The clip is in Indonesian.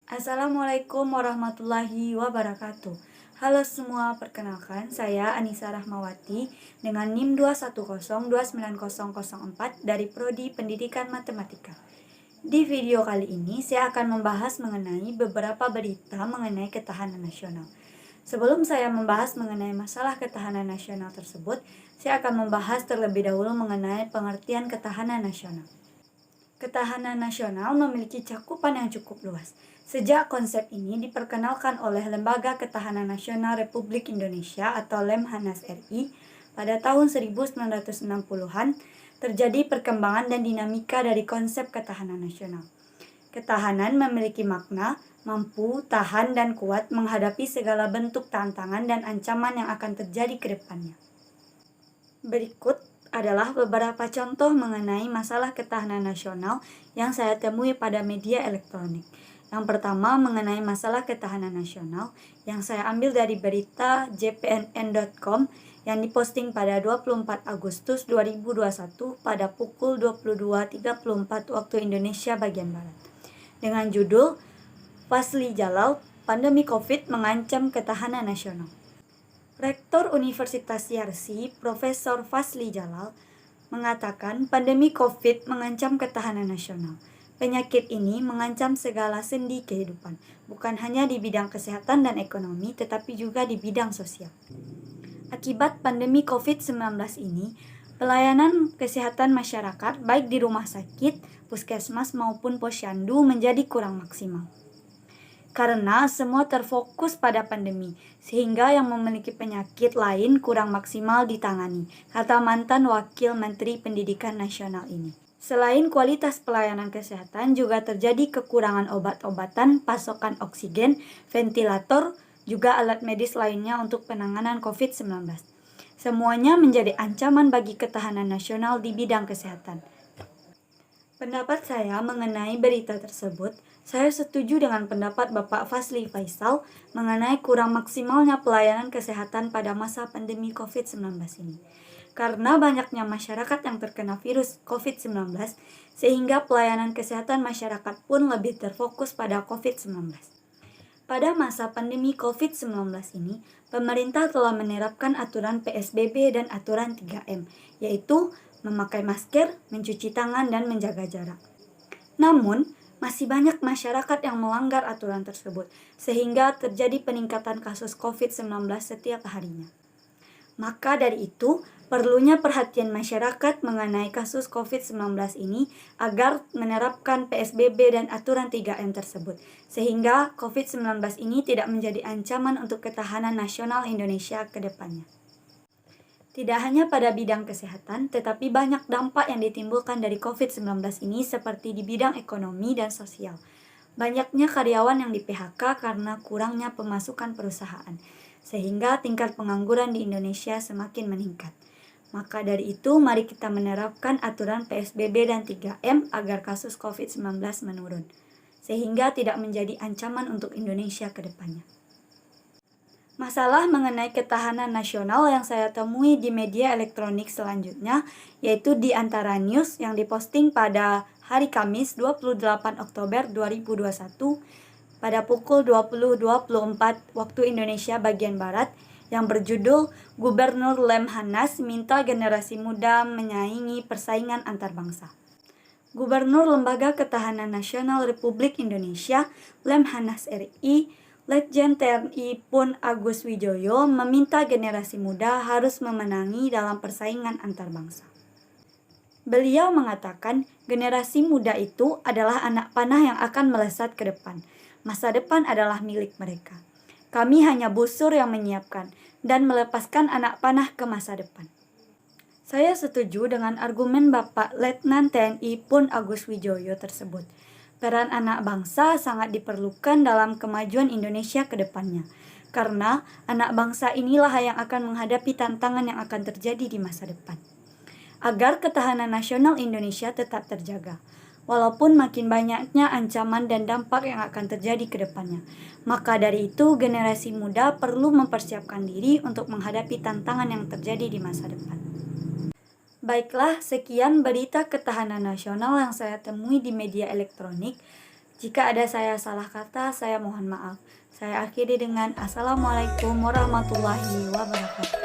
Assalamualaikum warahmatullahi wabarakatuh. Halo semua, perkenalkan saya Anissa Rahmawati dengan NIM 210290004 dari Prodi Pendidikan Matematika. Di video kali ini saya akan membahas mengenai beberapa berita mengenai ketahanan nasional. Sebelum saya membahas mengenai masalah ketahanan nasional tersebut, saya akan membahas terlebih dahulu mengenai pengertian ketahanan nasional. Ketahanan nasional memiliki cakupan yang cukup luas. Sejak konsep ini diperkenalkan oleh Lembaga Ketahanan Nasional Republik Indonesia atau Lemhanas RI pada tahun 1960-an, terjadi perkembangan dan dinamika dari konsep ketahanan nasional. Ketahanan memiliki makna mampu, tahan, dan kuat menghadapi segala bentuk tantangan dan ancaman yang akan terjadi ke depannya. Berikut adalah beberapa contoh mengenai masalah ketahanan nasional yang saya temui pada media elektronik. Yang pertama mengenai masalah ketahanan nasional yang saya ambil dari berita jpnn.com yang diposting pada 24 Agustus 2021 pada pukul 22.34 waktu Indonesia bagian Barat. Dengan judul Fasli Jalal, Pandemi COVID Mengancam Ketahanan Nasional. Rektor Universitas Yarsi, Profesor Fasli Jalal, mengatakan pandemi COVID mengancam ketahanan nasional. Penyakit ini mengancam segala sendi kehidupan, bukan hanya di bidang kesehatan dan ekonomi, tetapi juga di bidang sosial. Akibat pandemi COVID-19 ini, pelayanan kesehatan masyarakat baik di rumah sakit, puskesmas maupun posyandu menjadi kurang maksimal. Karena semua terfokus pada pandemi, sehingga yang memiliki penyakit lain kurang maksimal ditangani, kata mantan Wakil Menteri Pendidikan Nasional ini. Selain kualitas pelayanan kesehatan, juga terjadi kekurangan obat-obatan, pasokan oksigen, ventilator, juga alat medis lainnya untuk penanganan COVID-19. Semuanya menjadi ancaman bagi ketahanan nasional di bidang kesehatan. Pendapat saya mengenai berita tersebut, saya setuju dengan pendapat Bapak Fasli Faisal mengenai kurang maksimalnya pelayanan kesehatan pada masa pandemi COVID-19 ini. Karena banyaknya masyarakat yang terkena virus COVID-19, sehingga pelayanan kesehatan masyarakat pun lebih terfokus pada COVID-19. Pada masa pandemi COVID-19 ini, pemerintah telah menerapkan aturan PSBB dan aturan 3M, yaitu memakai masker, mencuci tangan, dan menjaga jarak. Namun, masih banyak masyarakat yang melanggar aturan tersebut, sehingga terjadi peningkatan kasus COVID-19 setiap harinya. Maka dari itu, perlunya perhatian masyarakat mengenai kasus COVID-19 ini agar menerapkan PSBB dan aturan 3M tersebut, sehingga COVID-19 ini tidak menjadi ancaman untuk ketahanan nasional Indonesia ke depannya. Tidak hanya pada bidang kesehatan, tetapi banyak dampak yang ditimbulkan dari COVID-19 ini seperti di bidang ekonomi dan sosial. Banyaknya karyawan yang di-PHK karena kurangnya pemasukan perusahaan, sehingga tingkat pengangguran di Indonesia semakin meningkat. Maka dari itu, mari kita menerapkan aturan PSBB dan 3M agar kasus COVID-19 menurun, sehingga tidak menjadi ancaman untuk Indonesia ke depannya. Masalah mengenai ketahanan nasional yang saya temui di media elektronik selanjutnya, yaitu di Antara News yang diposting pada hari Kamis 28 Oktober 2021 pada pukul 20.24 waktu Indonesia bagian Barat yang berjudul Gubernur Lemhanas minta generasi muda menyaingi persaingan antar bangsa. Gubernur Lembaga Ketahanan Nasional Republik Indonesia Lemhanas RI Letjen TNI Pun Agus Wijoyo meminta generasi muda harus memenangi dalam persaingan antar bangsa. Beliau mengatakan generasi muda itu adalah anak panah yang akan melesat ke depan. Masa depan adalah milik mereka. Kami hanya busur yang menyiapkan dan melepaskan anak panah ke masa depan. Saya setuju dengan argumen Bapak Letnan TNI Pun Agus Wijoyo tersebut. Peran anak bangsa sangat diperlukan dalam kemajuan Indonesia ke depannya. Karena anak bangsa inilah yang akan menghadapi tantangan yang akan terjadi di masa depan. Agar ketahanan nasional Indonesia tetap terjaga. Walaupun makin banyaknya ancaman dan dampak yang akan terjadi ke depannya. Maka dari itu, generasi muda perlu mempersiapkan diri untuk menghadapi tantangan yang terjadi di masa depan. Baiklah, sekian berita ketahanan nasional yang saya temui di media elektronik. Jika ada saya salah kata, saya mohon maaf. Saya akhiri dengan Assalamualaikum warahmatullahi wabarakatuh.